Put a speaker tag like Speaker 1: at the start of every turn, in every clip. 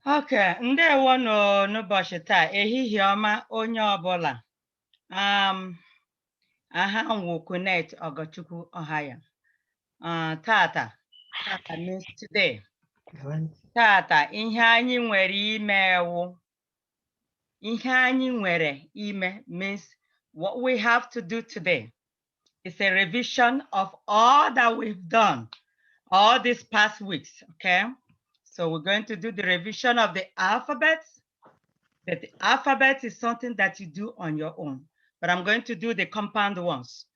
Speaker 1: Okay, ndewo n'ụbọchị taa, ehihie ọma onye ọbụla. Aha m wụ Kunet Ogochukwu Ohaya. Tata means today. Tata ihe anyị nwere ime means what we have to do today is a revision of all that we've done all these past weeks, okay? So we're going to do the revision of the alphabets. That the alphabet is something that you do on your own, but I'm going to do the compound ones.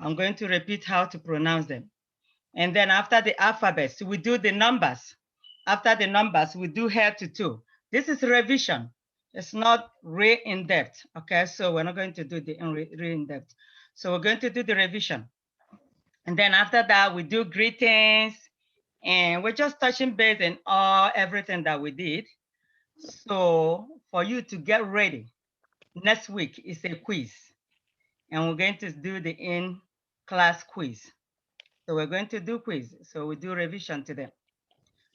Speaker 1: I'm going to repeat how to pronounce them. And then after the alphabets, we do the numbers. After the numbers, we do head to toe. This is revision. It's not re in depth, okay? So we're not going to do the re in depth. So we're going to do the revision. And then after that, we do greetings, and we're just touching base in everything that we did. So for you to get ready, next week is a quiz, and we're going to do the in-class quiz. So we're going to do quiz. So we do revision today.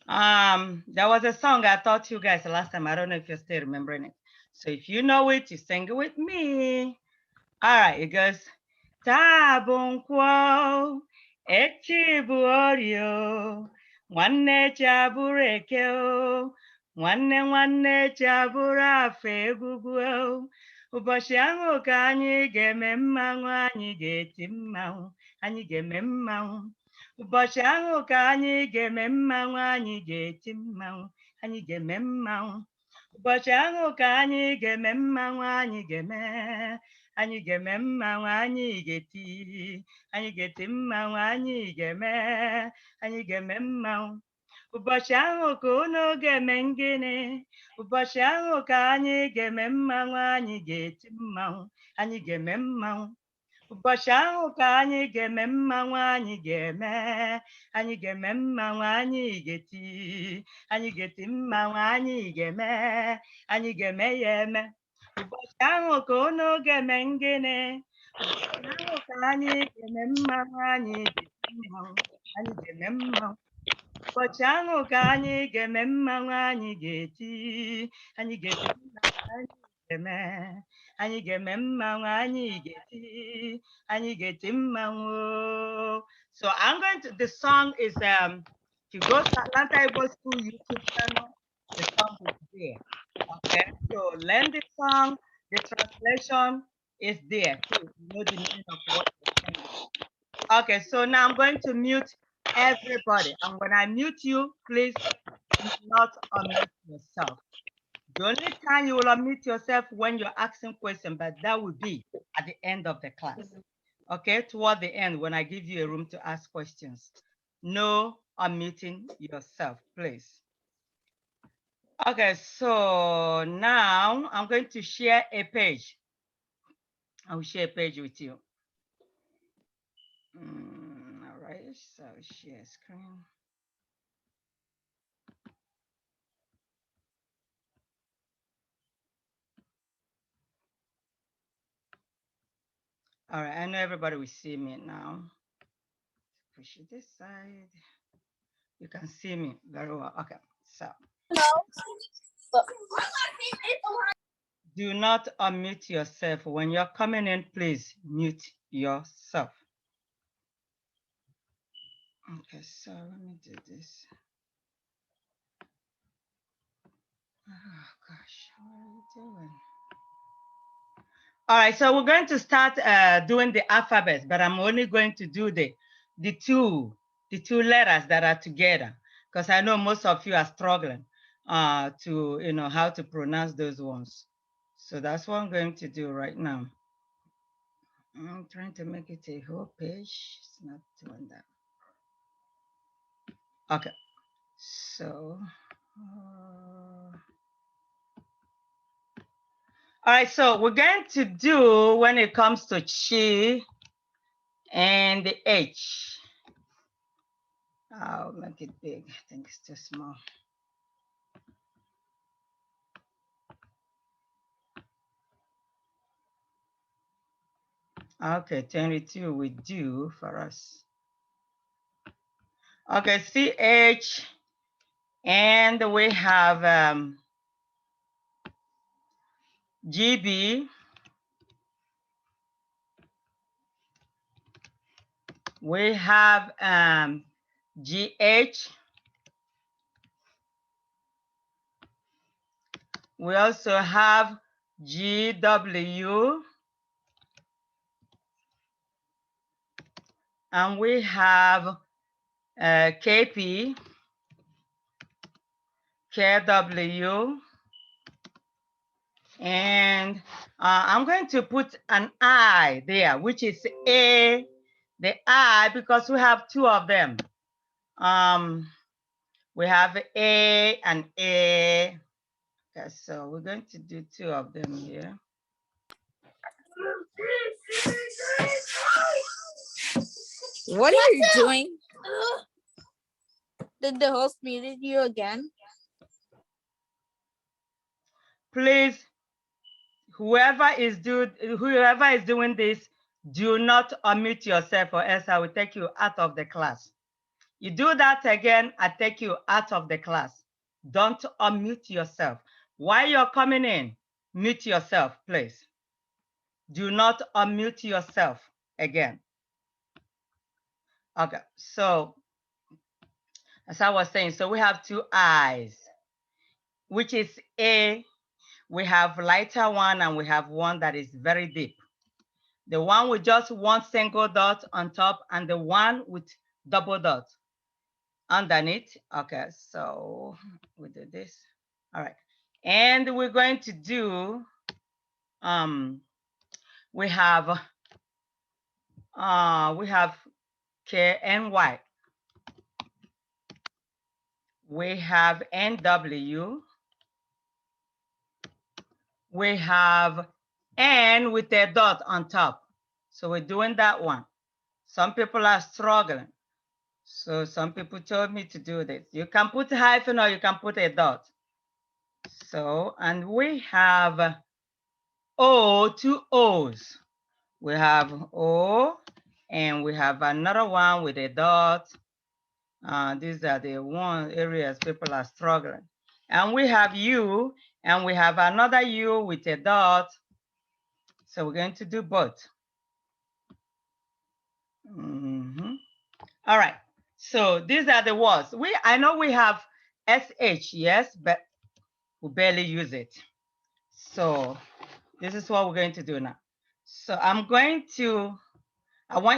Speaker 1: There was a song I taught you guys last time. I don't know if you're still remembering it. So if you know it, you sing it with me. All right, it goes, Tabunkwo, echi bụ orio, nwanne chi abụrụ eke o, nwanne nwanne chi abụrụ afọ egwugwu o. Ụbọchị ahụ ka anyị ga-eme mmanwụ, anyị ga-eti mmanwụ, anyị ga-eme mmanwụ. Ụbọchị ahụ ka anyị ga-eme mmanwụ, anyị ga-eti mmanwụ, anyị ga-eme mmanwụ. Ụbọchị ahụ ka anyị ga-eme mmanwụ, anyị ga-eme mmanwụ, anyị ga-eti mmanwụ, anyị ga-eme mmanwụ. Ụbọchị ahụ ka unu ga-eme ngịnị, ụbọchị ahụ ka anyị ga-eme mmanwụ, anyị ga-eti mmanwụ, anyị ga-eme mmanwụ. Ụbọchị ahụ ka anyị ga-eme mmanwụ, anyị ga-eme mmanwụ, anyị ga-eti mmanwụ, anyị ga-eme ya eme. Ụbọchị ahụ ka unu ga-eme ngịnị, ụbọchị ahụ ka anyị ga-eme mmanwụ, anyị ga-eti mmanwụ, anyị ga-eme mmanwụ. Ụbọchị ahụ ka anyị ga-eme mmanwụ, anyị ga-eti mmanwụ, anyị ga-eme mmanwụ, anyị ga-eti mmanwụ. So I'm going to, the song is, if you go to Atlanta Igbo School YouTube channel, the song is there. Okay, so learn the song, the translation is there too. You know the meaning of what you're saying. Okay, so now I'm going to mute everybody. And when I mute you, please do not unmute yourself. The only time you will unmute yourself when you're asking questions, but that will be at the end of the class. Okay, toward the end, when I give you a room to ask questions. No unmuting yourself, please. Okay, so now I'm going to share a page. I will share a page with you. All right, so share screen. All right, I know everybody will see me now. Push it this side. You can see me very well. Okay, so. Do not unmute yourself. When you're coming in, please mute yourself. Okay, so let me do this. Oh gosh, what are you doing? All right, so we're going to start doing the alphabet, but I'm only going to do the two letters that are together, because I know most of you are struggling to, you know, how to pronounce those ones. So that's what I'm going to do right now. I'm trying to make it a whole page. It's not doing that. Okay, so. All right, so we're going to do, when it comes to chi and the H. I'll make it big. I think it's too small. Okay, 22 we do for us. Okay, CH And we have GB. We have GH. We also have GW. And we have KP, KW, and I'm going to put an I there, which is A, the I, because we have two of them. We have A and A. Okay, so we're going to do two of them here.
Speaker 2: What are you doing? Did the host muted you again?
Speaker 1: Please, whoever is doing this, do not unmute yourself, or else I will take you out of the class. You do that again, I take you out of the class. Don't unmute yourself. While you're coming in, mute yourself, please. Do not unmute yourself again. Okay, so as I was saying, so we have two eyes, which is A. We have lighter one and we have one that is very deep. The one with just one single dot on top and the one with double dot underneath. Okay, so we do this. All right, and we're going to do, we have KNY. We have NW. We have N with a dot on top. So we're doing that one. Some people are struggling. So some people told me to do this. You can put a hyphen or you can put a dot. So, and we have O, two O's. We have O, and we have another one with a dot. These are the one areas people are struggling. And we have U, and we have another U with a dot. So we're going to do both. All right. So these are the words. I know we have SH, yes, but we barely use it. So this is what we're going to do now. So I want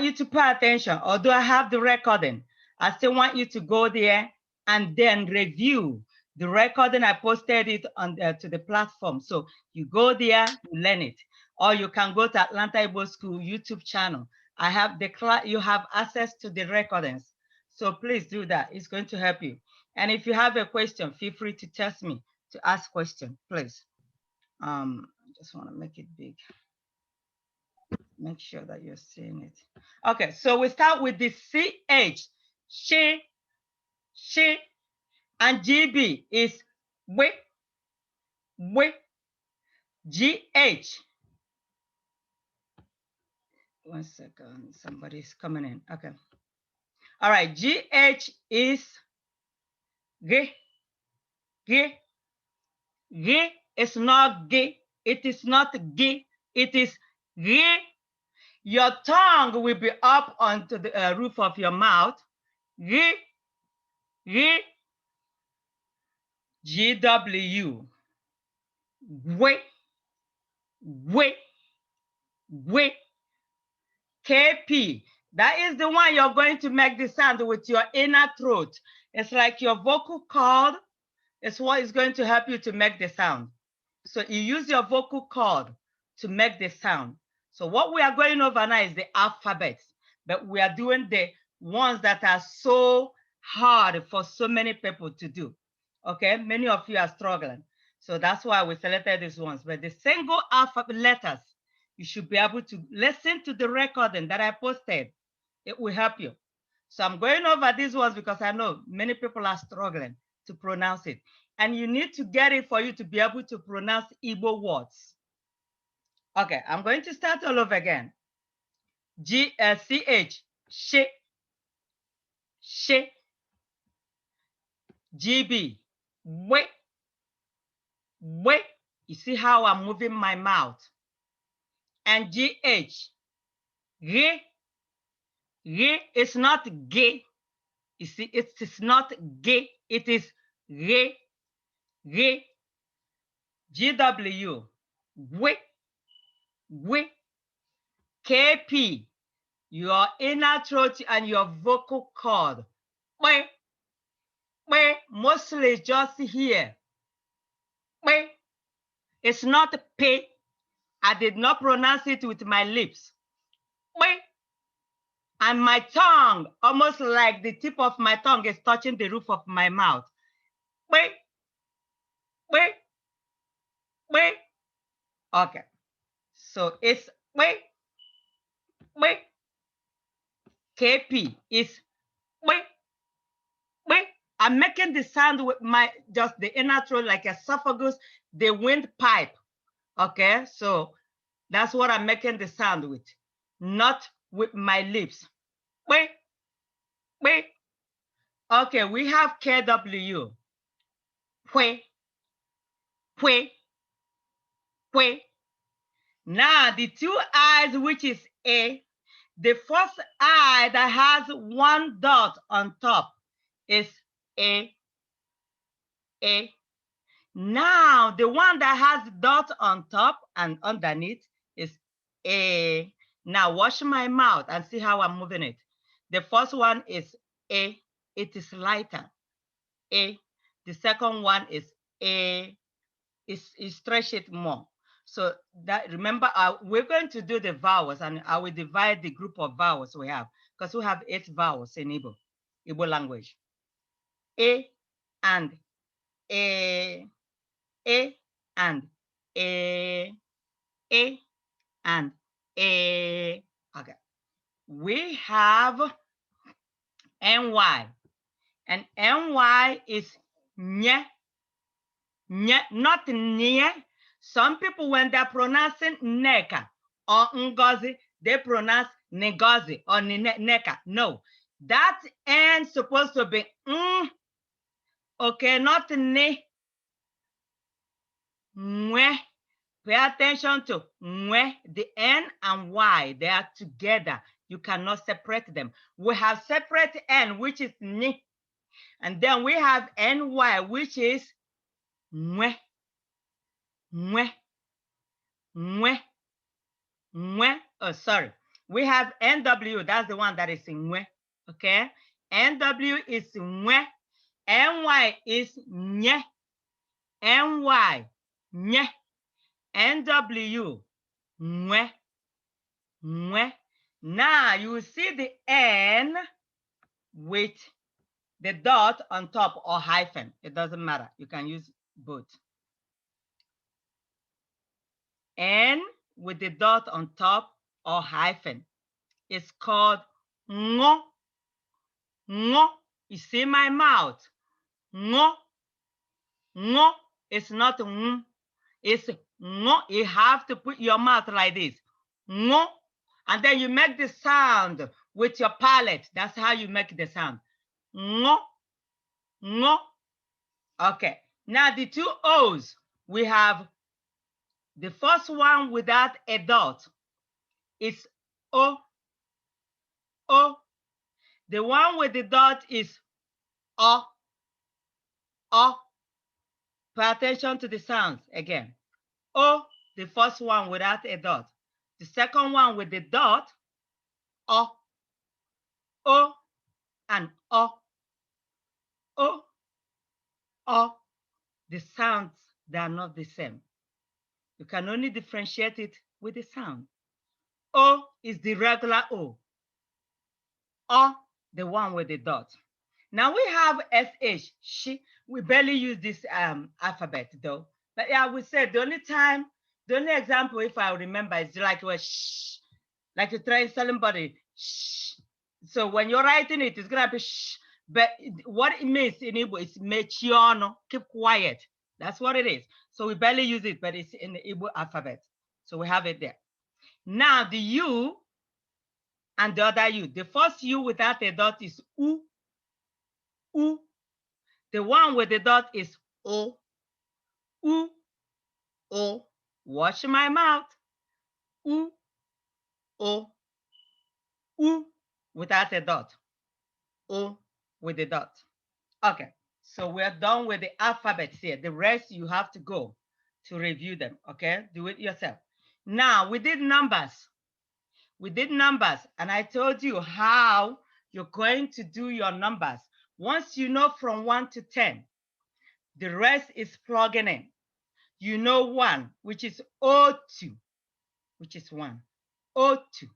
Speaker 1: you to pay attention. Although I have the recording, I still want you to go there and then review the recording. I posted it on to the platform. So you go there, you learn it. Or you can go to Atlanta Igbo School YouTube channel. I have the class, you have access to the recordings. So please do that. It's going to help you. And if you have a question, feel free to text me to ask question, please. I just want to make it big. Make sure that you're seeing it. Okay, so we start with the CH, she, and GB is we, GH. One second, somebody's coming in. Okay. All right, GH is G, G, G. It's not G. It is not G. It is G. Your tongue will be up onto the roof of your mouth. G, G, GW. Gwe, gwe, gwe. KP. That is the one you're going to make the sound with your inner throat. It's like your vocal cord. It's what is going to help you to make the sound. So you use your vocal cord to make the sound. So what we are going over now is the alphabets, but we are doing the ones that are so hard for so many people to do. Okay, many of you are struggling. So that's why we selected these ones. But the single alphabet letters, you should be able to listen to the recording that I posted. It will help you. So I'm going over these ones because I know many people are struggling to pronounce it. And you need to get it for you to be able to pronounce Igbo words. Okay, I'm going to start all over again. CH, she, GB, wait, wait. You see how I'm moving my mouth? And GH, G, G is not gay. You see, it is not gay. It is G, G, GW, wait, wait, KP, your inner throat and your vocal cord. Wait, wait, mostly just here. Wait, it's not P. I did not pronounce it with my lips. Wait. And my tongue, almost like the tip of my tongue is touching the roof of my mouth. Wait, wait, wait. Okay. So it's wait, wait. KP is wait, wait. I'm making the sound with my just the inner throat like esophagus, the windpipe. Okay, so that's what I'm making the sound with, not with my lips. Wait, wait. Okay, we have KW. Wait, wait, wait. Now the two eyes, which is A, the first eye that has one dot on top is A, A. Now the one that has dot on top and underneath is A. Now wash my mouth and see how I'm moving it. The first one is A, it is lighter, A. The second one is A, is stretch it more. So that remember, we're going to do the vowels, and I will divide the group of vowels we have because we have 8 vowels in Igbo language. A and A, A and A, A and A. Okay. We have NY, and NY is nye, nye, not near. Some people, when they're pronouncing neka or ngozi, they pronounce negozi or neka. No, that N supposed to be okay, not ne. Mwe. Pay attention to mwe. The N and Y, they are together. You cannot separate them. We have separate N, which is ni, and then we have NY, which is mwe, mwe, mwe. Mwe, oh, sorry. We have NW, that's the one that is in mwe, okay? NW is mwe, NY is nye, NY, nye, NW, mwe, mwe. Now you see the N with the dot on top or hyphen. It doesn't matter. You can use both. N with the dot on top or hyphen is called ngo. Ngo. You see my mouth? Ngo. Ngo. It's not it's ngo. You have to put your mouth like this. Ngo. And then you make the sound with your palate. That's how you make the sound. Ngo. Ngo. Okay. Now the two O's. We have the first one without a dot. It's O. O. The one with the dot is O. O. Pay attention to the sounds again. O, the first one without a dot. The second one with the dot, O. O and O. O. O. The sounds, they are not the same. You can only differentiate it with the sound. O is the regular O. O, the one with the dot. Now we have SH, she. We barely use this alphabet though. But yeah, we said the only example, if I remember, is like shh, like you try telling somebody shh. So when you're writing it, it's gonna be shh. But what it means in Igbo is mechiono, keep quiet. That's what it is. So we barely use it, but it's in the Igbo alphabet. So we have it there. Now the U and the other U. The first U without a dot is U. U. The one with the dot is O. U, O. Watch my mouth. U, O. U without a dot. O with the dot. Okay, so we're done with the alphabets here. The rest you have to go to review them, okay? Do it yourself. Now, we did numbers. We did numbers, and I told you how you're going to do your numbers. Once you know from 1 to 10, the rest is plugging in. You know 1, which is O2, which is 1. O2.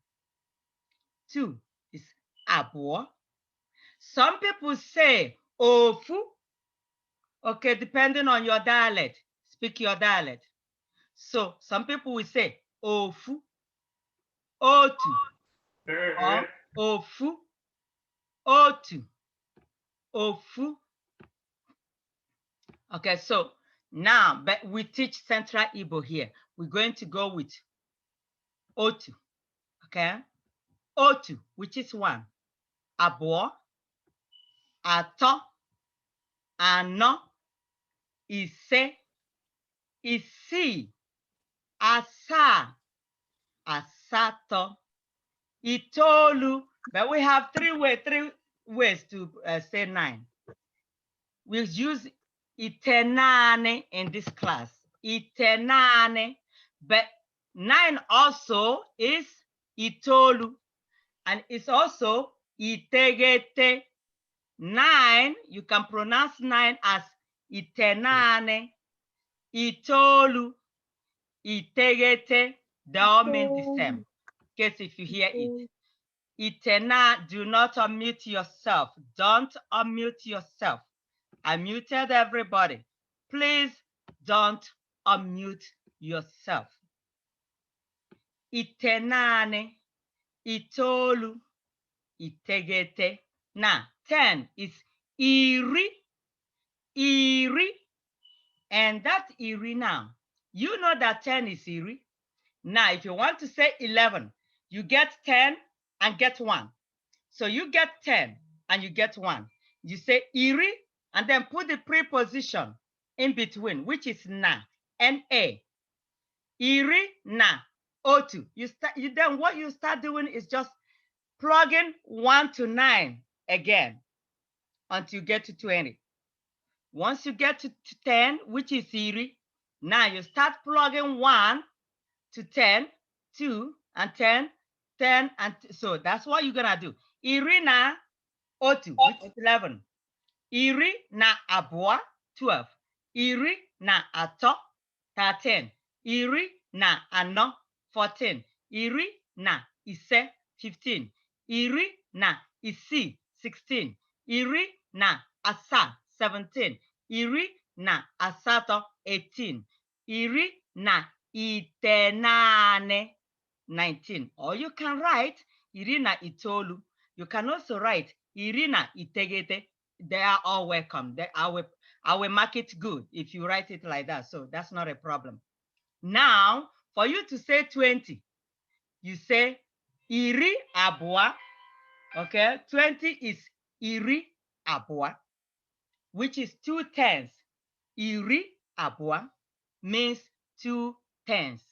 Speaker 1: 2 is Abua. Some people say Ofu. Okay, depending on your dialect, speak your dialect. So some people will say Ofu, Otu, or Ofu, Otu, Ofu. Okay, so now but we teach Central Igbo here. We're going to go with Otu, okay? Otu, which is 1. Abo, Ato, Ano, Ise, Isi, Asa, Asato, Itolu. But we have three ways to say 9. We use itenane in this class. Itenane. But 9 also is itolu. And it's also itegete. 9, you can pronounce 9 as itenane, itolu, itegete. They all mean the same. In case if you hear it. Itena, do not unmute yourself. Don't unmute yourself. I muted everybody. Please don't unmute yourself. Itenane, itolu, itegete. Now, 10 is iri, iri. And that iri now, you know that 10 is iri. Now, if you want to say 11, you get 10 and get 1. So you get 10 and you get 1. You say iri and then put the preposition in between, which is na, N-A. Iri, na, otu. Then what you start doing is just plugging 1 to 9 again until you get to 20. Once you get to 10, which is iri, now you start plugging 1 to 10, 2, and 10, 10, and so that's what you're gonna do. Iri na otu, which is 11. Iri na abua, 12. Iri na ato, 13. Iri na ano, 14. Iri na ise, 15. Iri na isi, 16. Iri na asa, 17. Iri na asato, 18. Iri na itenane, 19. Or you can write iri na itolu. You can also write iri na itegete. They are all welcome. I will mark it good if you write it like that. So that's not a problem. Now, for you to say 20, you say iri abua. Okay, 20 is iri abua, which is 2 tenths. Iri abua means 2 tenths.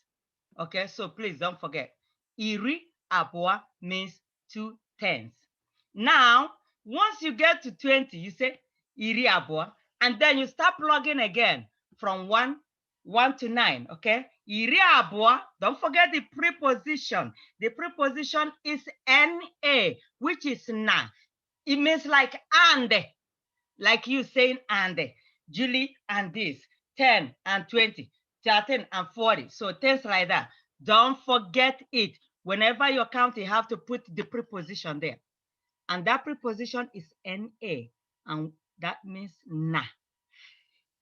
Speaker 1: Okay, so please don't forget. Iri abua means 2 tenths. Now, once you get to 20, you say iri abua, and then you start plugging again from 1 to 9, okay? Iri abua, don't forget the preposition. The preposition is na, which is na. It means like and, like you saying and. Julie and this, 10 and 20, 13 and 40. So things like that. Don't forget it. Whenever you count, you have to put the preposition there. And that preposition is na, and that means na.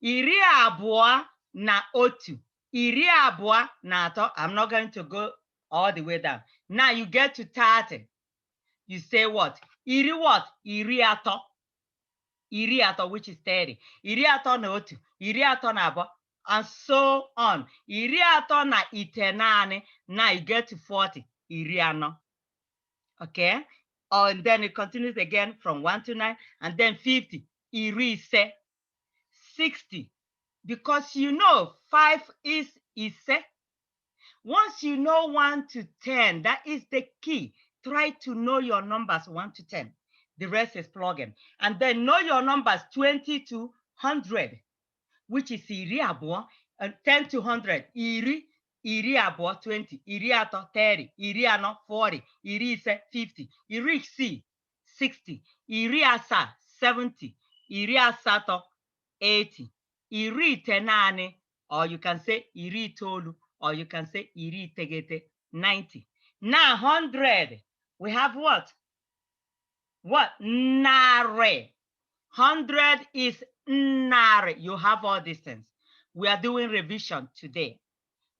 Speaker 1: Iri abua na otu. Iri abua na ato. I'm not going to go all the way down. Now you get to 30. You say what? Iri what? Iri ato. Iri ato, which is 30. Iri ato na otu. Iri ato na abo. And so on. Iri ato na itenane. Now you get to 40. Iri ano. Okay? And then it continues again from 1 to 9. And then 50. Iri ise. 60. Because you know 5 is ise. Once you know 1 to 10, that is the key. Try to know your numbers 1 to 10. The rest is plugging. And then know your numbers 20 to 100, which is iri abụọ, 10 to 100, iri abụọ 20, iri atọ 30, iri anọ 40, iri ise 50, iri isii 60, iri asaa 70, iri asatọ 80, iri itenaani, or you can say iri itoolu, or you can say iri itegete 90. Now 100, we have what? What? Narị. 100 is narị. You have all these things. We are doing revision today.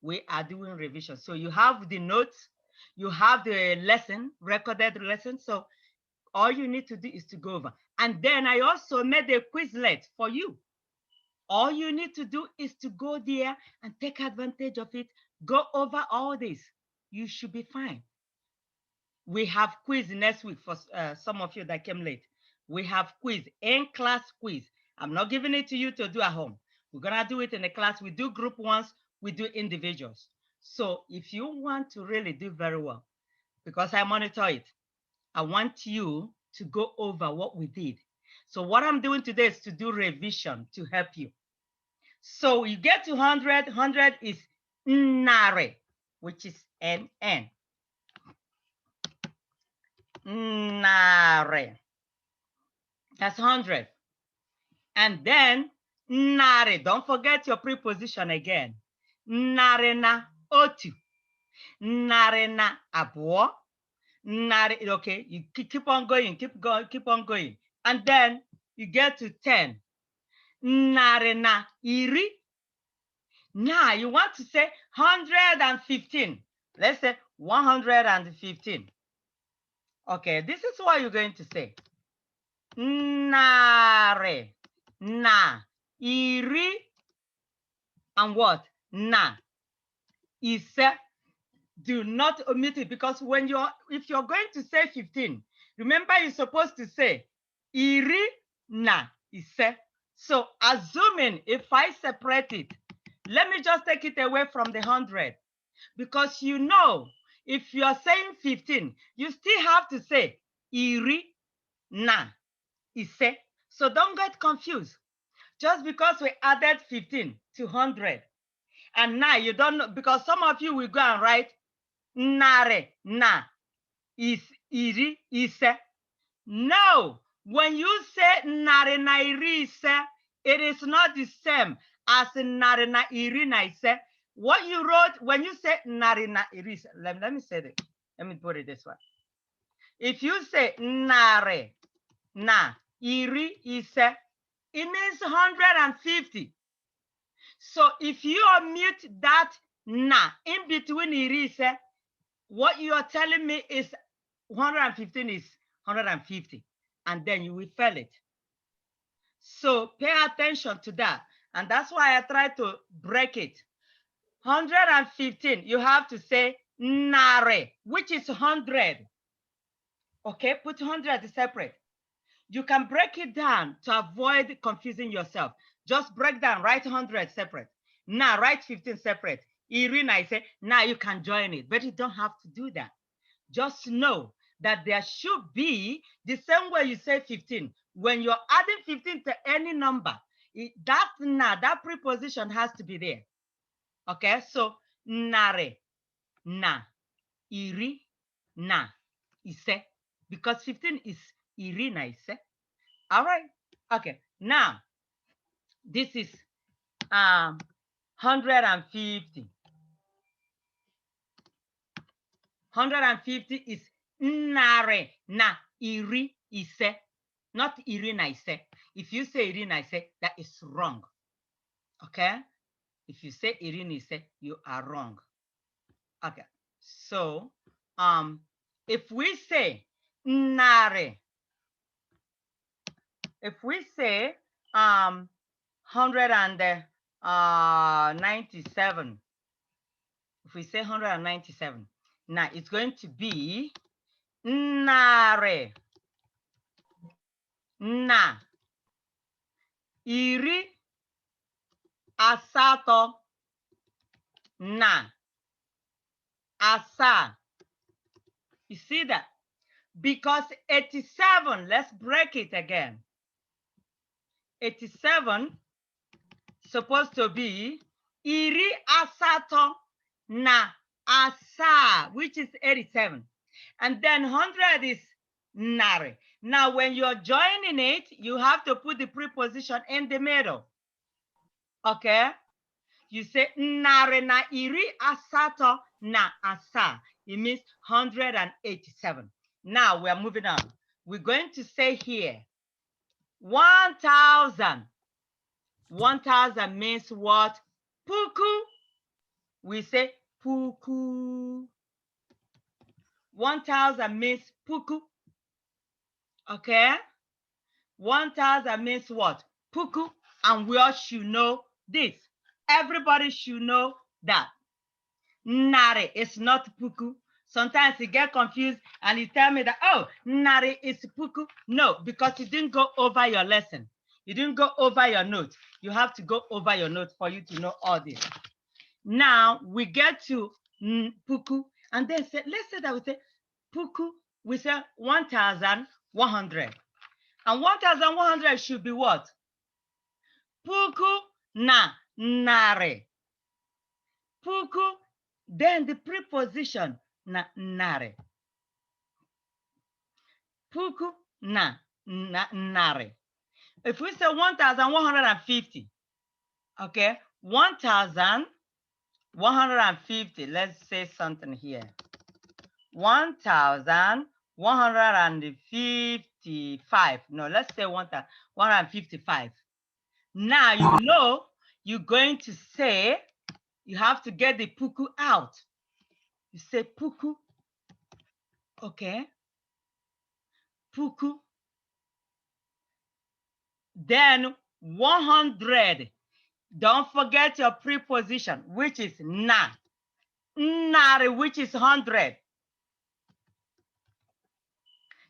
Speaker 1: We are doing revision. So you have the notes, you have the lesson, recorded lesson. So all you need to do is to go over. And then I also made a Quizlet for you. All you need to do is to go there and take advantage of it. Go over all this. You should be fine. We have quiz next week for some of you that came late. We have quiz, in-class quiz. I'm not giving it to you to do at home. We're gonna do it in a class. We do group ones, we do individuals. So if you want to really do very well, because I monitor it, I want you to go over what we did. So what I'm doing today is to do revision to help you. So you get to 100, 100 is narị, which is NN. Narị. That's 100. And then narị, don't forget your preposition again. Narị na otu. Narị na abụọ. Narị, okay, you keep on going, keep on going. And then you get to 10. Narị na iri. Now you want to say 115. Let's say 115. Okay, this is what you're going to say. Narị na iri and what? Na ise. Do not omit it, because when if you're going to say 15, remember you're supposed to say iri na ise. So assuming if I separate it, let me just take it away from the 100, because you know if you're saying 15, you still have to say iri na ise. So don't get confused. Just because we added 15 to 100, and now you don't know, because some of you will go and write narị na iri ise. No, when you say narị na iri ise, it is not the same as narị na iri na ise. What you wrote when you say narị na iri ise, let me say it. Let me put it this way. If you say narị na iri ise, it means 150. So if you omit that na in between iri ise, what you are telling me is 115 is 150, and then you will fail it. So pay attention to that. And that's why I try to break it. 115, you have to say narị, which is 100. Okay, put 100 separate. You can break it down to avoid confusing yourself. Just break down, write 100 separate. Now write 15 separate. Irina, I say, now you can join it, but you don't have to do that. Just know that there should be the same way you say 15. When you're adding 15 to any number, that preposition has to be there. Okay, so narị na iri na ise, because 15 is iri na ise. All right, okay, now this is 150. 150 is narị na iri ise, not iri na ise. If you say iri na ise, that is wrong. Okay? If you say iri na ise, you are wrong. Okay. So, if we say narị, if we say 197, if we say 197, now it's going to be narị na iri asatọ na asaa. You see that? Because 87, let's break it again. 87 supposed to be iri asatọ na asaa, which is 87. And then 100 is nare. Now, when you're joining it, you have to put the preposition in the middle. Okay? You say nare na iri asatọ na asa. It means 187. Now we are moving on. We're going to say here 1,000. 1,000 means what? Puku. We say puku. 1,000 means puku. Okay? 1,000 means what? Puku. And we all should know this. Everybody should know that. Nare is not puku. Sometimes you get confused and you tell me that, oh, nare is puku. No, because you didn't go over your lesson. You didn't go over your notes. You have to go over your notes for you to know all this. Now we get to puku, and then say, let's say that we say puku, we say 1,100. And 1,100 should be what? Puku na nare. Puku, then the preposition na nare. Puku na nare. If we say 1,150, okay, 1,150, let's say something here. 1,155. No, let's say 1,155. Now you know you're going to say, you have to get the puku out. You say puku. Okay. Puku. Then 100. Don't forget your preposition, which is na. Nare, which is 100.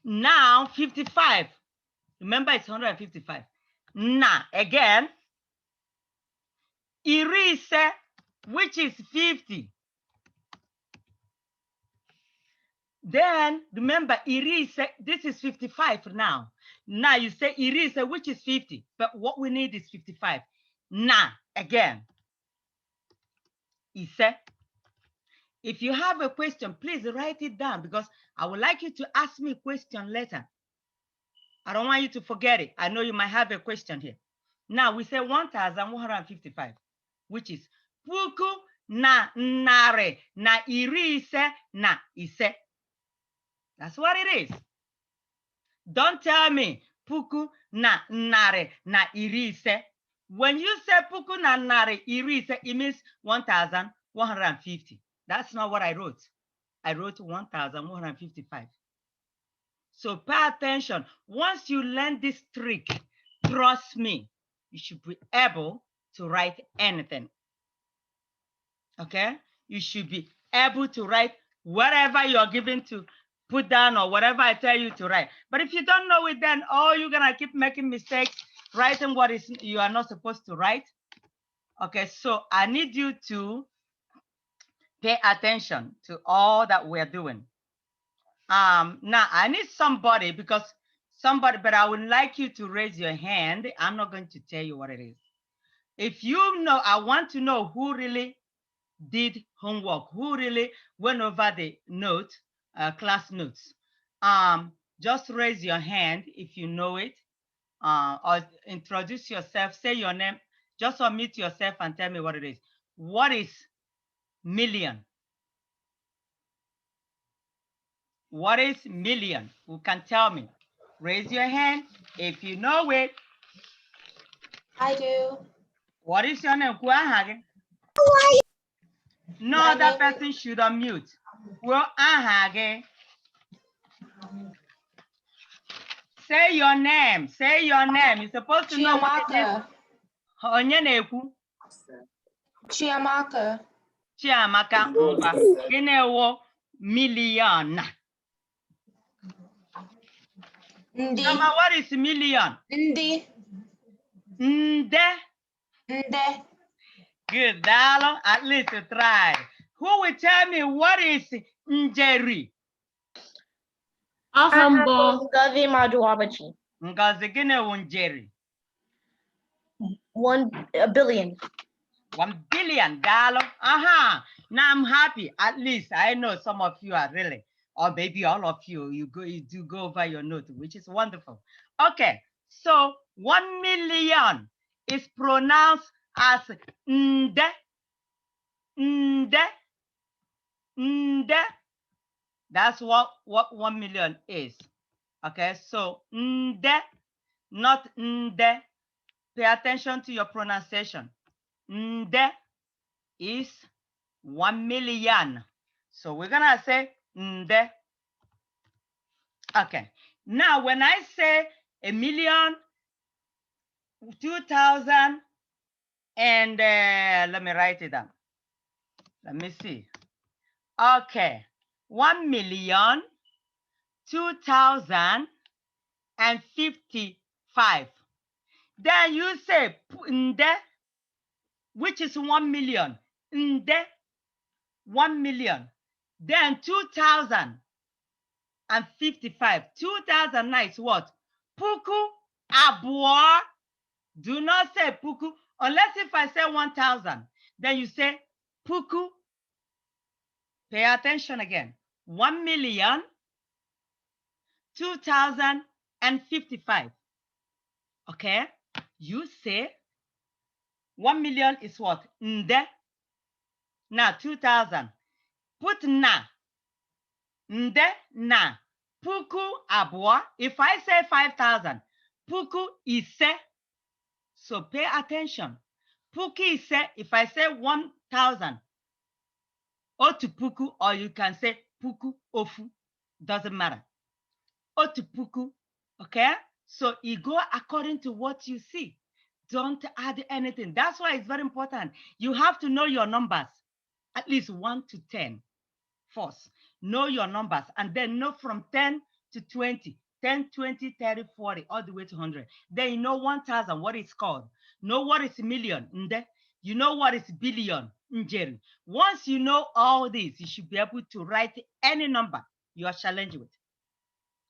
Speaker 1: Now 55. Remember, it's 155. Na again. Irise, which is 50. Then remember, irise, this is 55 now. Now you say irise, which is 50, but what we need is 55. Na again. Ise. If you have a question, please write it down, because I would like you to ask me a question later. I don't want you to forget it. I know you might have a question here. Now we say 1,155, which is puku na nare na irise na ise. That's what it is. Don't tell me puku na nare na irise. When you say puku na nare irise, it means 1,150. That's not what I wrote. I wrote 1,155. So pay attention. Once you learn this trick, trust me, you should be able to write anything. Okay? You should be able to write whatever you're given to put down or whatever I tell you to write. But if you don't know it, then you're gonna keep making mistakes, writing what is you are not supposed to write. Okay, so I need you to pay attention to all that we're doing. Now I need somebody, but I would like you to raise your hand. I'm not going to tell you what it is. If you know, I want to know who really did homework, who really went over the note, class notes. Just raise your hand if you know it, or introduce yourself, say your name, just unmute yourself and tell me what it is. What is million? What is million? Who can tell me? Raise your hand if you know it.
Speaker 3: I do.
Speaker 1: What is your name? No other person should unmute. Well, say your name. Say your name. You're supposed to know what it is.
Speaker 3: Chiamaka.
Speaker 1: Chiamaka. Inewo million.
Speaker 3: Ndi.
Speaker 1: Mama, what is million?
Speaker 3: Ndi.
Speaker 1: Nde.
Speaker 3: Nde.
Speaker 1: Good, Dalo. At least you tried. Who will tell me what is njeri?
Speaker 3: Ahambo Gavi Maduabachi.
Speaker 1: Ngozi gịnị wụ njeri?
Speaker 3: 1 billion.
Speaker 1: 1 billion, Dalo. Now I'm happy. At least I know some of you are really, or maybe all of you, you do go over your note, which is wonderful. Okay, so 1 million is pronounced as nde, nde, nde. That's what 1 million is. Okay, so nde, not nde. Pay attention to your pronunciation. Nde is 1 million. So we're gonna say nde. Okay, now when I say 1,000,000, 2,000, and let me write it down. Let me see. Okay, 1,002,055. Then you say nde, which is 1 million. Nde, 1 million. Then 2,055. 2,000 is what? Puku abua. Do not say puku unless if I say 1,000. Then you say puku. Pay attention again. 1,002,055. Okay? You say 1 million is what? Nde. Now 2,000. Put na. Nde na. Puku abua. If I say 5,000, puku ise. So pay attention. Puku ise, if I say 1,000, otu puku, or you can say puku ofu. Doesn't matter. Otu puku. Okay? So you go according to what you see. Don't add anything. That's why it's very important. You have to know your numbers, at least 1 to 10 first. Know your numbers, and then know from 10 to 20, 10, 20, 30, 40, all the way to 100. Then you know 1,000, what it's called. Know what is million. You know what is billion. Njeri. Once you know all this, you should be able to write any number you are challenged with.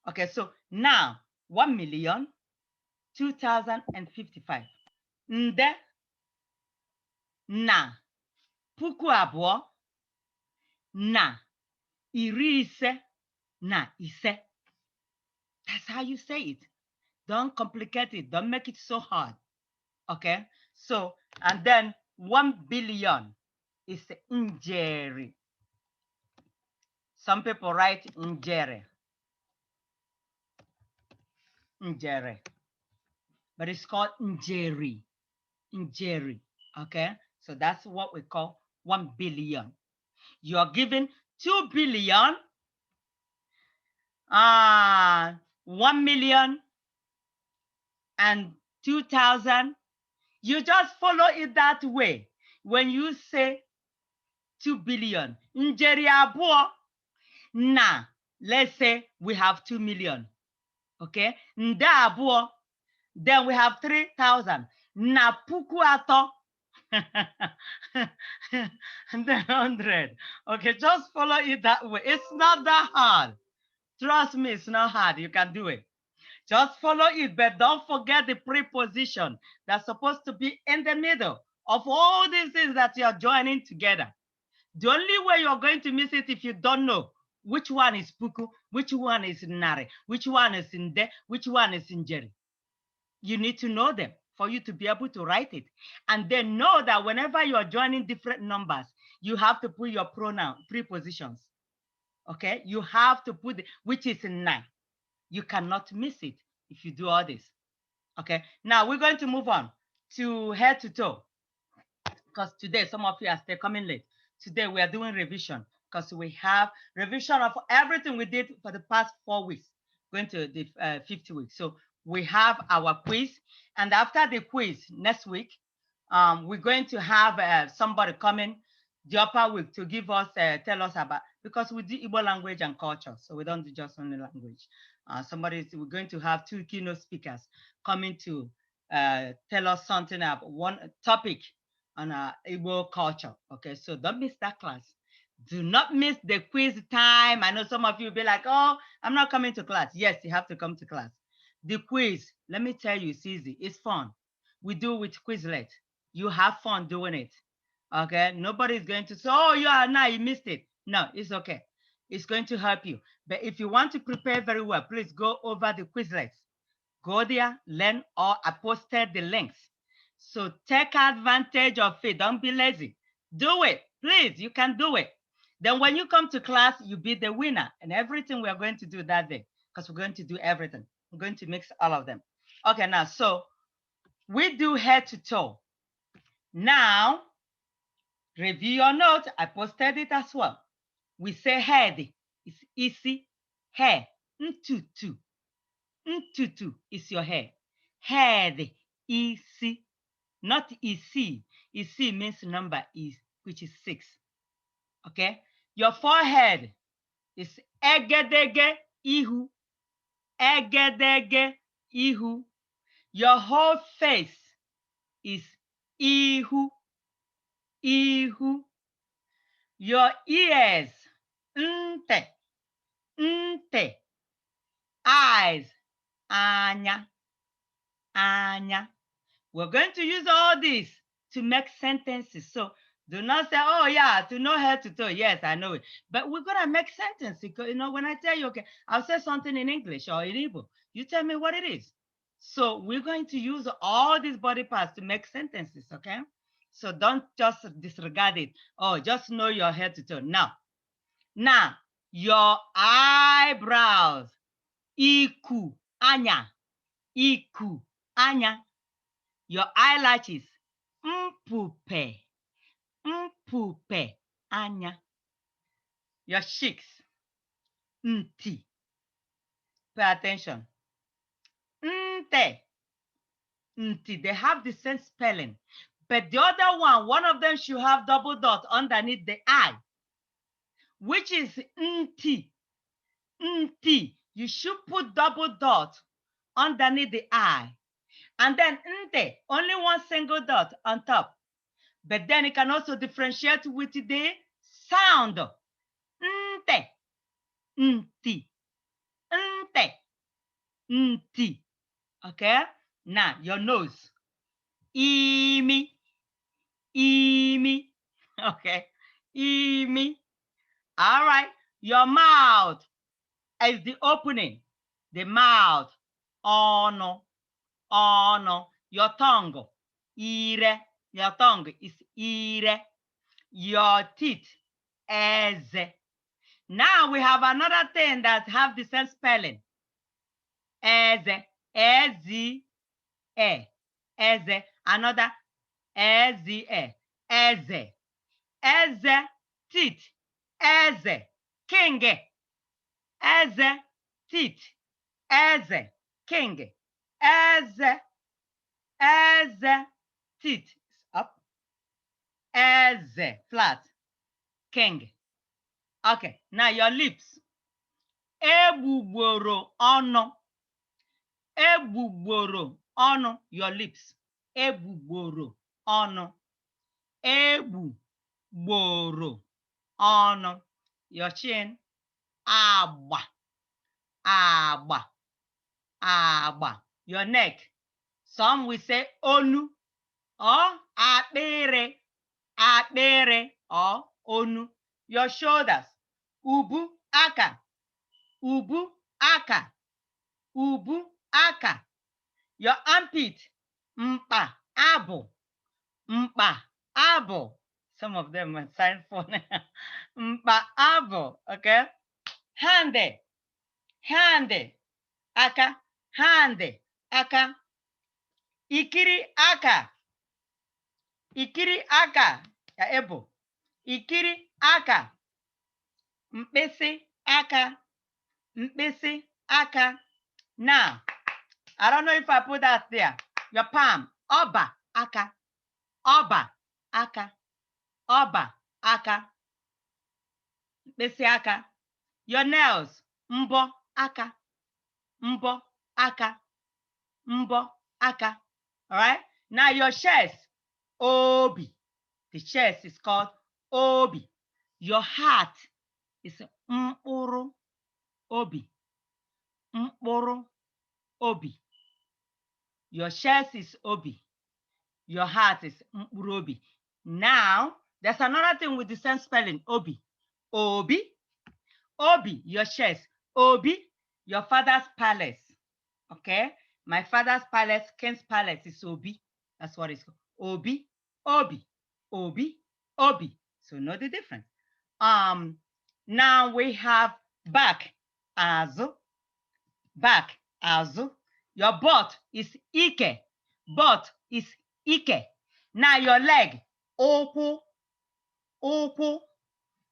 Speaker 1: Okay, so now 1,002,055. Nde na puku abụọ na iri ise na ise. That's how you say it. Don't complicate it. Don't make it so hard. Okay, so and then 1 billion is njeri. Some people write njere. Njere. But it's called njeri. Njeri. Okay, so that's what we call 1 billion. You are given 2 billion, 1 million, and 2,000. You just follow it that way. When you say 2 billion, njeri abụọ na, let's say we have 2 million. Okay, nde abụọ, then we have 3,000. Na puku atọ. And then 100. Okay, just follow it that way. It's not that hard. Trust me, it's not hard. You can do it. Just follow it, but don't forget the preposition that's supposed to be in the middle of all these things that you're joining together. The only way you're going to miss it if you don't know which one is puku, which one is nare, which one is nde, which one is njeri. You need to know them for you to be able to write it. And then know that whenever you're joining different numbers, you have to put your pronoun prepositions. Okay, you have to put which is na. You cannot miss it if you do all this. Okay, now we're going to move on to head to toe, because today some of you are still coming late. Today we are doing revision because we have revision of everything we did for the past 4 weeks, going to the 50 weeks. So we have our quiz, and after the quiz next week, we're going to have somebody coming the upper week to give us, tell us about, because we do Igbo language and culture, so we don't do just only language. We're going to have 2 keynote speakers coming to tell us something about one topic on Igbo culture. Okay, so don't miss that class. Do not miss the quiz time. I know some of you will be like, oh, I'm not coming to class. Yes, you have to come to class. The quiz, let me tell you, it's easy. It's fun. We do with Quizlet. You have fun doing it. Okay, nobody's going to say, oh, you missed it. No, it's okay. It's going to help you. But if you want to prepare very well, please go over the Quizlet. Go there, learn, or I posted the links. So take advantage of it. Don't be lazy. Do it. Please, you can do it. Then when you come to class, you be the winner and everything we are going to do that day, because we're going to do everything. We're going to mix all of them. Okay, now, so we do head to toe. Now, review your notes. I posted it as well. We say head. It's easy. Hair. Ntutu. Ntutu is your hair. Head. Easy. Not easy. Easy means number is, which is 6. Okay? Your forehead is egedege ihu. Egedege ihu. Your whole face is ihu. Ihu. Your ears, nte. Nte. Eyes, anya. Anya. We're going to use all these to make sentences. So do not say, oh yeah, to know head to toe. Yes, I know it. But we're going to make sentences. Because, you know, when I tell you, okay, I'll say something in English or in Igbo, you tell me what it is. So we're going to use all these body parts to make sentences, okay? So don't just disregard it. Oh, just know your head to toe. Now, your eyebrows, iku, anya, iku, anya. Your eyelashes, mpupe, mpupe, anya. Your cheeks, nti. Pay attention. Nte, nti. They have the same spelling. But the other one of them should have double dot underneath the I, which is nti. Nti. You should put double dot underneath the I. And then nte, only one single dot on top. But then it can also differentiate with the sound. Nte, nti, nte, nti. Okay? Now, your nose. Imi, imi. Okay? Imi. All right. Your mouth is the opening. The mouth. Ono, ono. Your tongue. Ire. Your tongue is ire. Your teeth. Eze. Now we have another thing that have the same spelling. Eze, E-Z-E, Eze, another E-Z-E, Eze, Eze, teeth, Eze, king, Eze, teeth, Eze, king, Eze, Eze, teeth, up, Eze, flat, king. Okay, now your lips. Egbugboro ọnụ. Egbugboro ọnụ, your lips. Egbugboro ọnụ. Egbugboro ọnụ, your chin. Agba, agba, agba, your neck. Some will say onu or akpịrị, akpịrị or onu. Your shoulders. Ubu aka, ubu aka, ubu aka. Your armpit, mpa abụ, mpa abụ. Some of them are sign for mpa abụ, okay? Hand, hand, aka, hand, aka. Ikiri aka, ikiri aka, ya ebo. Ikiri aka, mkpịsị aka, mkpịsị aka. Now, I don't know if I put that there. Your palm, ọba aka, ọba aka, ọba aka, mkpịsị aka. Your nails, mbọ aka, mbọ aka, mbọ aka. All right? Now your chest, obi, The chest is called obi. Your heart is mkpụrụ obi. Mkpụrụ obi. Your chest is obi. Your heart is mkpụrụ obi. Now, there's another thing with the same spelling, obi. Obi. Obi, your chest. Obi, your father's palace. Okay? My father's palace, King's palace is Obi. That's what it's called. Obi, Obi, Obi, Obi. So know the difference. Now we have back, azu. Back, azu. Your butt is ike. Butt is ike. Now your leg, ụkwụ, ụkwụ.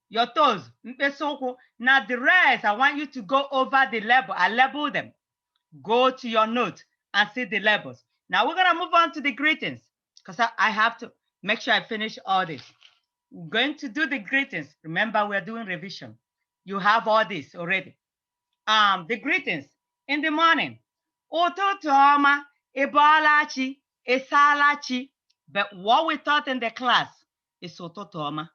Speaker 1: Your toes, mkpịsị ụkwụ. Now the rest, I want you to go over the label. I label them. Go to your note and see the labels. Now we're gonna move on to the greetings because I have to make sure I finish all this. We're going to do the greetings. Remember, we're doing revision. You have all this already. The greetings in the morning. Ụtụtụ ọma, ị bọọla chi, ị saala chi. But what we taught in the class is ụtụtụ ọma.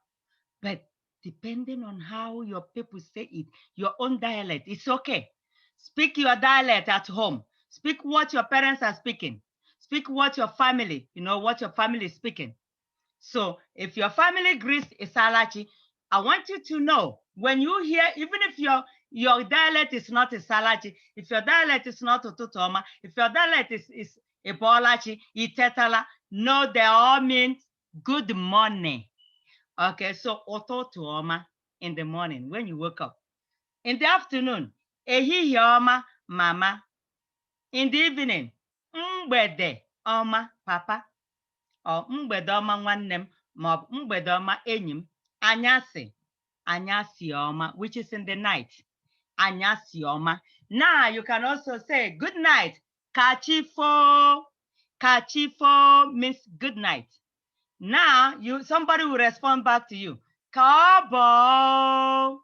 Speaker 1: But depending on how your people say it, your own dialect, it's okay. Speak your dialect at home. Speak what your parents are speaking. Speak what your family, what your family is speaking. So if your family greets Isalachi, I want you to know when you hear, even if your dialect is not Isalachi, if your dialect is not Ututoma, if your dialect is Ebolachi, Itetala, no, they all mean good morning. Okay, so Ototuoma in the morning when you wake up. In the afternoon, ehihie ọma, mama. In the evening, mgbede ọma, papa. Or mgbede ọma nwanne m, ma mgbede ọma enyi m. Anyasị, anyasị ọma, which is in the night. Anyasị ọma. Now you can also say good night. Kachifo. Kachifo means good night. Now somebody will respond back to you. Kabo.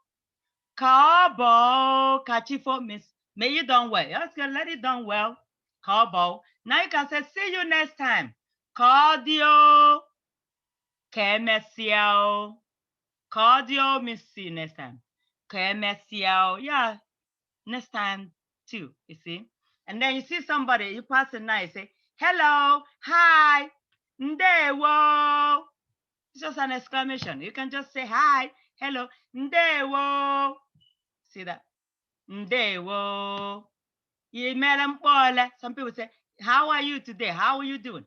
Speaker 1: Kabo. Kachifo means may you done well. Let's go, let it done well. Kabo. Now you can say see you next time. Cardio. Kemesiao. Cardio means see you next time. Kemesiao. Yeah. Next time too, you see. And then you see somebody, you pass a night, say, hello, hi, ndewo. It's just an exclamation. You can just say hi, hello, ndewo. See that? Ndewo. Some people say, how are you today? How are you doing?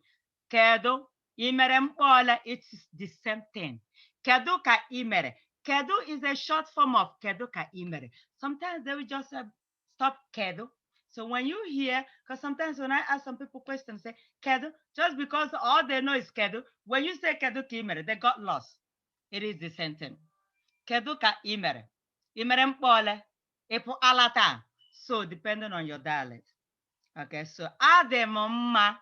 Speaker 1: Kedu. It's the same thing. Kedu ka imere. Kedu is a short form of kedu ka imere. Sometimes they will just stop kedu. So when you hear, because sometimes when I ask some people questions, say kedu, just because all they know is kedu, when you say kedu ka imere, they got lost. It is the same thing. Kedu ka imere. Imere mpole. Epo alata. So depending on your dialect. Okay, so ademoma.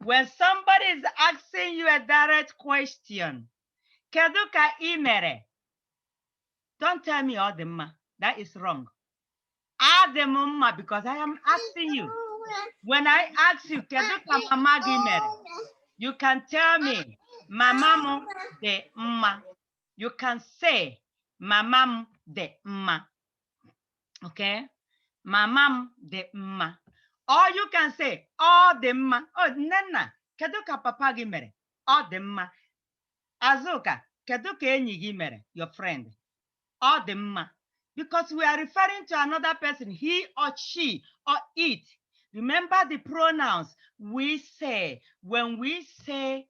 Speaker 1: When somebody is asking you a direct question, kedu ka imere? Don't tell me ademma. That is wrong. Ademoma, because I am asking you. When I ask you, kedu ka mama gi mere? You can tell me, mamam de mma. You can say, mamam de mma. Okay? Mamam de mma. Or you can say, oh de mma. Oh, nana, kedu ka papa gi mere? Oh de mma. Azuka, kedu ka enyi gi mere? Your friend. Oh de mma. Because we are referring to another person, he or she or it. Remember the pronouns we say. When we say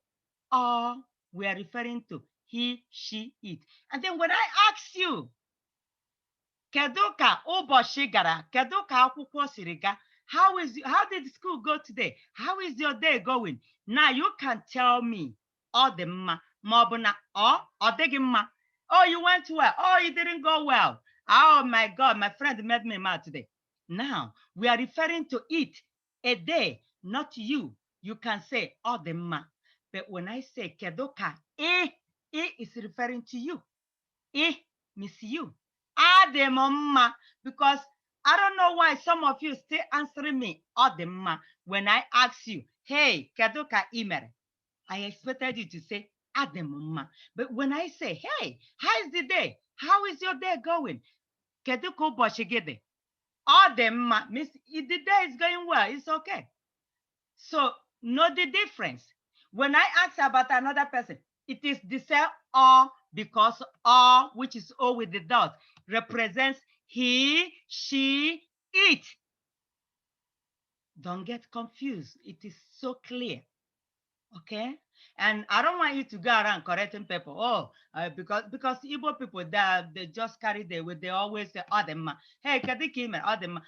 Speaker 1: or, we are referring to he, she, it. And then when I ask you, kedu ka ụbọchị gara? Kedu ka akwụkwọ siri ga? How did school go today? How is your day going? Now you can tell me, ọ dị mma, ma ọ bụ na ọ dịghị mma. Oh, you went well. Oh, you didn't go well. Oh my God, my friend made me mad today. Now, we are referring to it, a day, not you. You can say, ọ dị mma. But when I say, kedu ka, it is referring to you. It means you. Ademma, because I don't know why some of you still answering me, Ademma, when I ask you, hey, kedu ka imere? I expected you to say, Ademuma. But when I say, hey, how is the day? How is your day going? Kedu ka ụbọchị gị dị? Ademma means the day is going well. It's okay. So know the difference. When I ask about another person, it is the same or, because or, which is O with the dot, represents he, she, it. Don't get confused. It is so clear. Okay, and I don't want you to go around correcting people. Oh, because Igbo people, they just carry the way. They always say, "Oh, them, hey, kadikime, oh, them."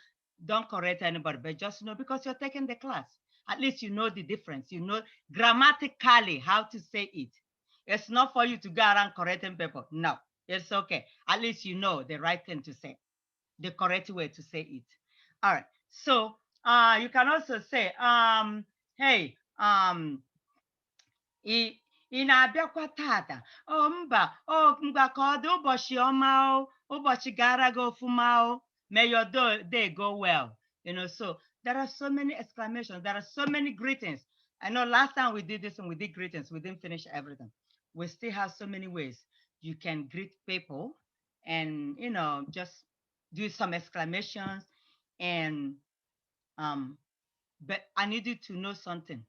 Speaker 1: Don't correct anybody, but just know, because you're taking the class. At least you know the difference. You know grammatically how to say it. It's not for you to go around correcting people. No, it's okay. At least you know the right thing to say, the correct way to say it. All right. So you can also say, hey, ị na-abịakwa tata? Oh, mba, oh, mgba ka ọ dị, ụbọchị ọma o, ụbọchị gara gị ọfụma o. May your day go well. You know, so there are so many exclamations. There are so many greetings. I know last time we did this and we did greetings. We didn't finish everything. We still have so many ways you can greet people, and, you know, just do some exclamations. And but I need you to know something,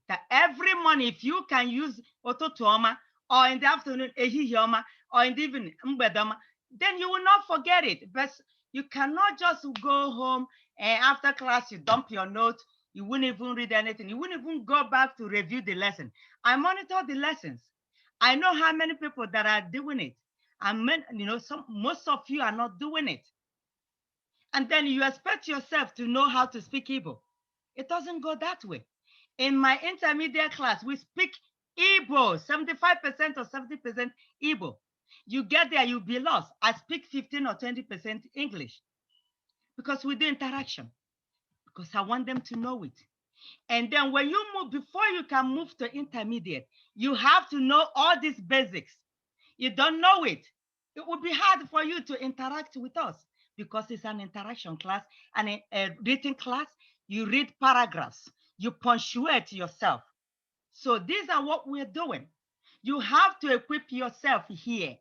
Speaker 1: that every morning, if you can use ototuoma, or in the afternoon, ehihioma, or in the evening, mbedoma, then you will not forget it. But you cannot just go home and after class, you dump your notes. You wouldn't even read anything. You wouldn't even go back to review the lesson. I monitor the lessons. I know how many people that are doing it. And you know, most of you are not doing it. And then you expect yourself to know how to speak Igbo. It doesn't go that way. In my intermediate class, we speak Igbo, 75% or 70% Igbo. You get there, you'll be lost. I speak 15 or 20% English, because we do interaction, because I want them to know it. And then when you move, before you can move to intermediate, you have to know all these basics. You don't know it, it will be hard for you to interact with us, because it's an interaction class and a written class. You read paragraphs, you punctuate yourself. So these are what we're doing. You have to equip yourself here.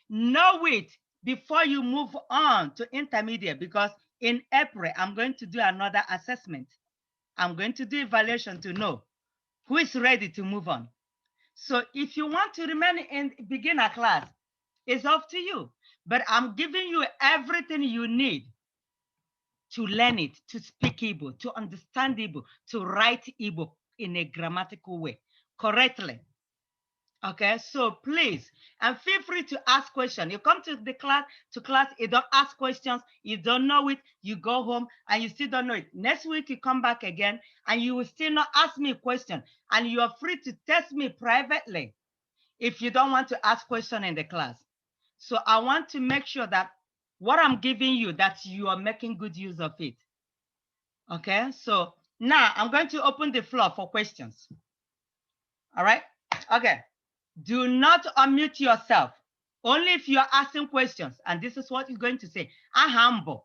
Speaker 1: Know it before you move on to intermediate, because in April, I'm going to do another assessment. I'm going to do evaluation to know who is ready to move on. So if you want to remain in beginner class, it's up to you. But I'm giving you everything you need to learn it, to speak Igbo, to understand Igbo, to write Igbo in a grammatical way, correctly. Okay, so please, and feel free to ask questions. You come to the class, you don't ask questions, you don't know it, you go home and you still don't know it. Next week, you come back again and you will still not ask me a question, and you are free to test me privately if you don't want to ask questions in the class. So I want to make sure that what I'm giving you, that you are making good use of it. Okay, so now I'm going to open the floor for questions. All right, okay. Do not unmute yourself, only if you're asking questions. And this is what you're going to say. Ahambo.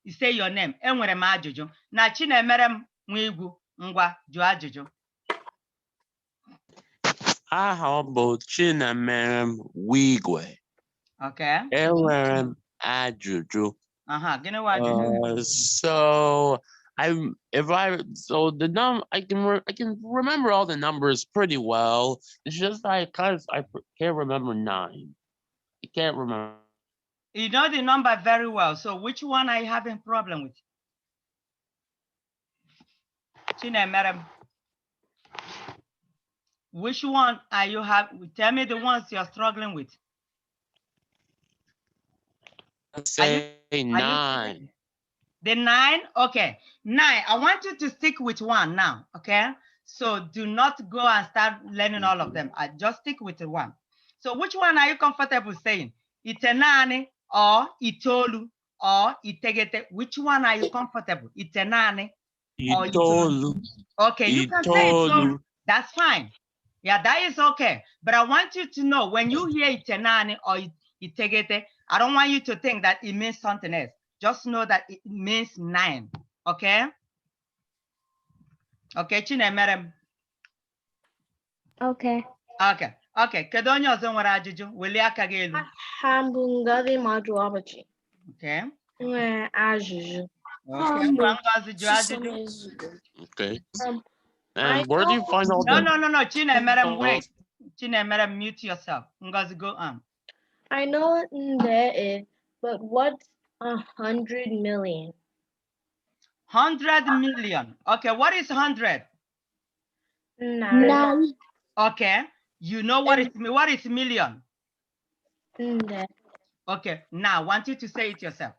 Speaker 1: You say your name. Enwere m ajụjụ. Na Chinemerem Nwigwu ngwa jụọ ajụjụ.
Speaker 4: Ahambo Chinemerem Wigwe.
Speaker 1: Okay.
Speaker 4: Enwere m ajụjụ.
Speaker 1: Gịnị wa ajụjụ?
Speaker 4: So I can remember all the numbers pretty well. It's just I can't remember 9. I can't remember.
Speaker 1: You know the number very well. So which one are you having problem with? Chinemerem. Which one are you tell me the ones you're struggling with.
Speaker 4: Let's say 9.
Speaker 1: The 9, okay. 9, I want you to stick with one now, okay? So do not go and start learning all of them. I just stick with the one. So which one are you comfortable saying? Itenani or itolu or itegete? Which one are you comfortable? Itenani or itolu? Okay, you can say itolu. That's fine. Yeah, that is okay. But I want you to know, when you hear itenani or itegete, I don't want you to think that it means something else. Just know that it means 9, okay? Okay, Chinemerem.
Speaker 3: Okay.
Speaker 1: Okay, okay. Kedu onye ọzọ nwere ajụjụ? Welie aka gị elu.
Speaker 3: Hambungavi Maduabachi.
Speaker 1: Okay.
Speaker 3: Where ajụjụ.
Speaker 1: Okay. Ngwa Ngozi jụọ ajụjụ.
Speaker 4: Okay.
Speaker 3: I
Speaker 4: And where do you
Speaker 3: know-
Speaker 4: find all
Speaker 1: No,
Speaker 4: the?
Speaker 1: no, no, no. Chinemerem, wait. Chinemerem, mute yourself. Ngozi, go on.
Speaker 3: I know there is, but what's 100 million?
Speaker 1: 100 million. Okay, what is 100?
Speaker 3: None.
Speaker 1: Okay, you know what is million?
Speaker 3: Nde.
Speaker 1: Okay, now I want you to say it yourself.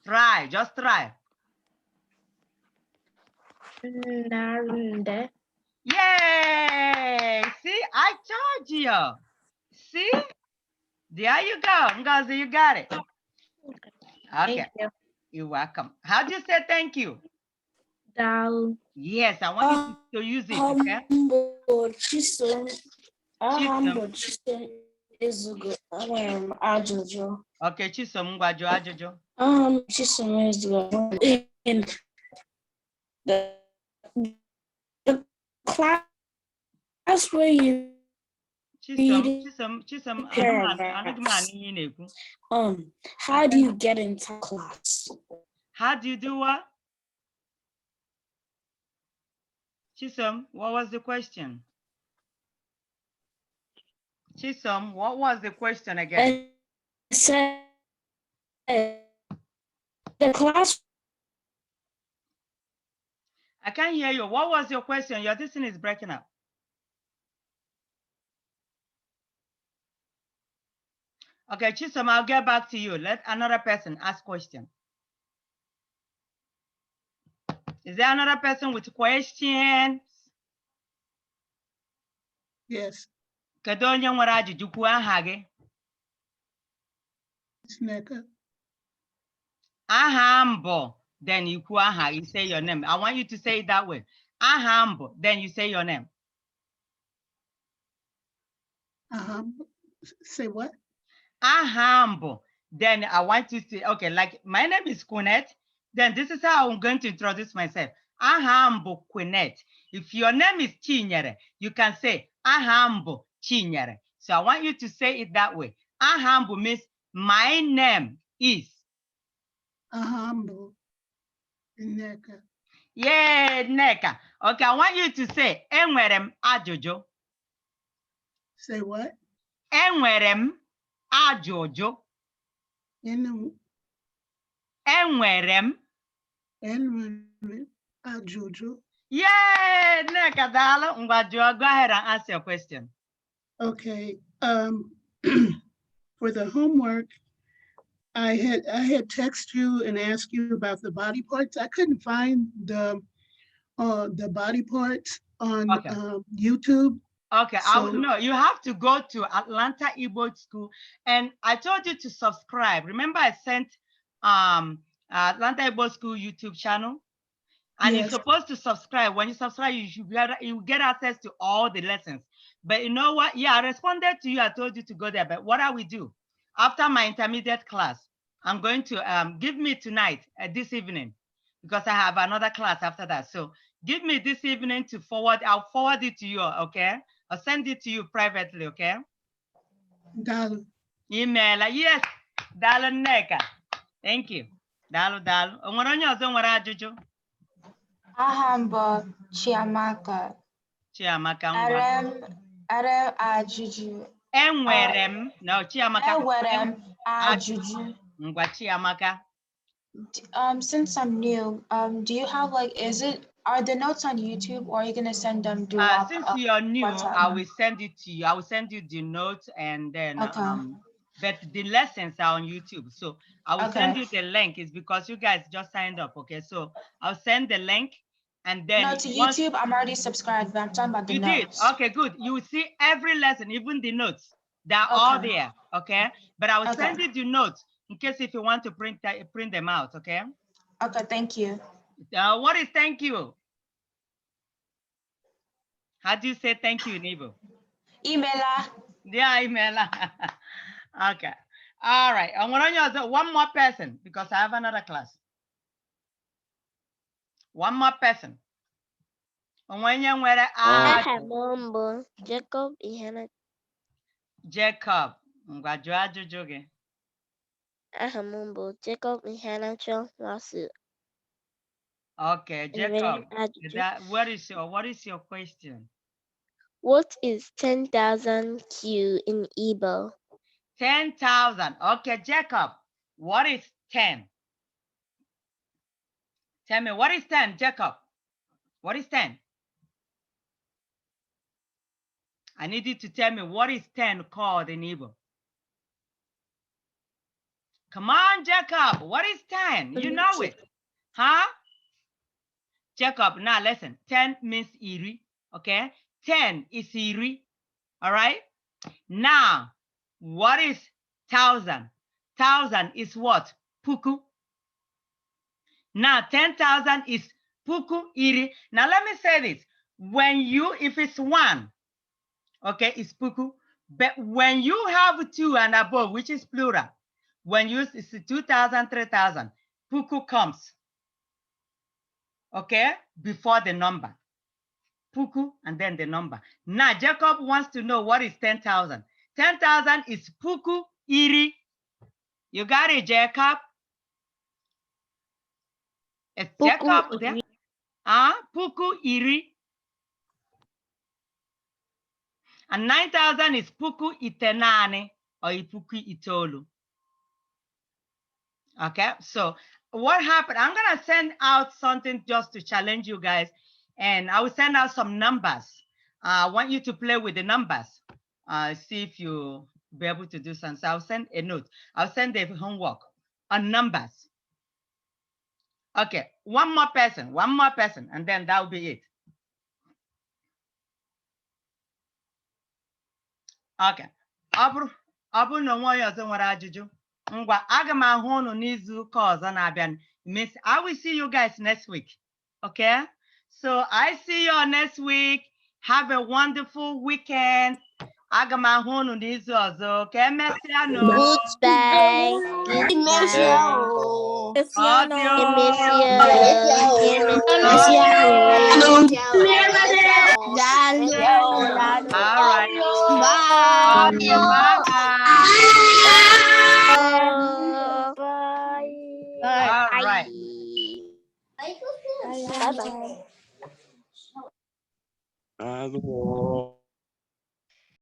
Speaker 1: Try, just try.
Speaker 3: Nde.
Speaker 1: Yay! See, I told you. See? There you go. Ngozi, you got it. Okay,
Speaker 3: Thank you.
Speaker 1: you're welcome. How do you say thank you?
Speaker 3: Dal.
Speaker 1: Yes, I want you to use it, okay?
Speaker 2: Chisom. Chisom is good. Ajụjụ.
Speaker 1: Okay, Chisom, ngwa jụọ ajụjụ.
Speaker 2: Chisom is good. In the class where you
Speaker 1: Chisom,
Speaker 2: paragraphs. How do you get into class?
Speaker 1: How do you do what? Chisom, what was the question? Chisom, what was the question again?
Speaker 2: It said the class.
Speaker 1: I can't hear you. What was your question? Your this thing is breaking up. Okay, Chisom, I'll get back to you. Let another person ask question. Is there another person with questions?
Speaker 5: Yes,
Speaker 1: Kedu onye nwere ajụjụ kwuo aha gị?
Speaker 5: Sneka.
Speaker 1: Aha m bụ, then you kwuo aha, you say your name. I want you to say it that way. Aha m bụ, then you say your name.
Speaker 5: Say what?
Speaker 1: Aha m bụ, then I want you to say, okay, like my name is Quinette, then this is how I'm going to introduce myself. Aha m bụ Quinette. If your name is Chinyere, you can say aha m bụ Chinyere. So I want you to say it that way. Aha m bụ means my name is.
Speaker 5: Ahambo. Neka.
Speaker 1: Yeah, Neka. Okay, I want you to say enwere m ajụjụ.
Speaker 5: Say what?
Speaker 1: Enwere m ajụjụ. Enwere m
Speaker 5: ajụjụ.
Speaker 1: Yeah, Neka, daalụ. Ngwa jụọ, go ahead and ask your question.
Speaker 5: Okay. For the homework, I had text you and asked you about the body parts. I couldn't find the body parts on YouTube.
Speaker 1: Okay,
Speaker 5: So,
Speaker 1: no, you have to go to Atlanta Igbo School, and I told you to subscribe. Remember, I sent Atlanta Igbo School YouTube channel, and
Speaker 5: yes.
Speaker 1: you're supposed to subscribe. When you subscribe, you get access to all the lessons. But you know what? Yeah, I responded to you. I told you to go there. But what I will do after my intermediate class, I'm going to give me tonight, this evening, because I have another class after that. So give me this evening to forward. I'll forward it to you. Okay. I'll send it to you privately, okay?
Speaker 5: Dalu.
Speaker 1: Email, yes. Dalu Neka. Thank you. Dalu. O nwere onye ọzọ nwere ajụjụ?
Speaker 6: Aha m bụ Chiamaka.
Speaker 1: Chiamaka ngwa.
Speaker 6: Are ajụjụ.
Speaker 1: Enwere m. No, Chiamaka.
Speaker 6: Enwere m ajụjụ.
Speaker 1: Ngwa Chiamaka.
Speaker 6: Since I'm new, do you have are the notes on YouTube, or are you gonna send them through
Speaker 1: Since you're new,
Speaker 6: WhatsApp?
Speaker 1: I will send it to you. I will send you the notes, and then
Speaker 6: Okay.
Speaker 1: but the lessons are on YouTube. So I will send
Speaker 6: Okay.
Speaker 1: you the link. It's because you guys just signed up. Okay, so I'll send the link, and then
Speaker 6: No, to YouTube, I'm already subscribed, but I'm talking about the
Speaker 1: you
Speaker 6: notes.
Speaker 1: did. Okay, good. You will see every lesson, even the notes. They're all there. Okay, but I will send you the notes in case if you want to print them out. Okay.
Speaker 6: Okay, thank you.
Speaker 1: What is thank you? How do you say thank you in Igbo?
Speaker 6: Emaila.
Speaker 1: Yeah, emaila. Okay. All right. I'm going to use one more person because I have another class. One more person.
Speaker 7: Aha m bụ Jacob Ihena.
Speaker 1: Jacob. Ngwa jụọ ajụjụ gị.
Speaker 7: Aha m bụ Jacob Ihanacho Nwasu.
Speaker 1: Okay,
Speaker 7: Enwere
Speaker 1: Jacob.
Speaker 7: m ajụjụ.
Speaker 1: What is your question?
Speaker 7: What is 10,000 Q in Igbo?
Speaker 1: 10,000. Okay, Jacob. What is 10? Tell me, what is 10, Jacob? What is 10? I need you to tell me what is 10 called in Igbo. Come on, Jacob. What is 10? You know it. Huh? Jacob, now listen. 10 means iri. Okay? 10 is iri. All right? Now, what is 1,000? 1,000 is what? Puku. Now, 10,000 is puku iri. Now, let me say this. When you, if it's one, okay, it's puku. But when you have two and above, which is plural, when you it's 2,000, 3,000, puku comes, okay, before the number. Puku and then the number. Now, Jacob wants to know what is 10,000. 10,000 is puku iri. You got it, Jacob? It's
Speaker 7: Puku
Speaker 1: Jacob there? Puku iri. And 9,000 is puku itenane or puku itolu. Okay, so what happened? I'm going to send out something just to challenge you guys. And I will send out some numbers. I want you to play with the numbers. See if you'll be able to do something. So I'll send a note. I'll send the homework on numbers. Okay, one more person, and then that will be it. Okay. Ọ bụrụ na onwe onye ọzọ nwere ajụjụ, ngwa aga m ahụ unu n'izu ụka ọzọ na-abịa. Miss, I will see you guys next week. Okay? So I see you all next week. Have a wonderful weekend. Aga m ahụ unu n'izu ọzọ. Ka emesịa nụ.
Speaker 7: Goodbye.
Speaker 1: All right.
Speaker 2: Bye.
Speaker 1: Okay, bye. All right.
Speaker 7: Bye-bye.
Speaker 4: Hello.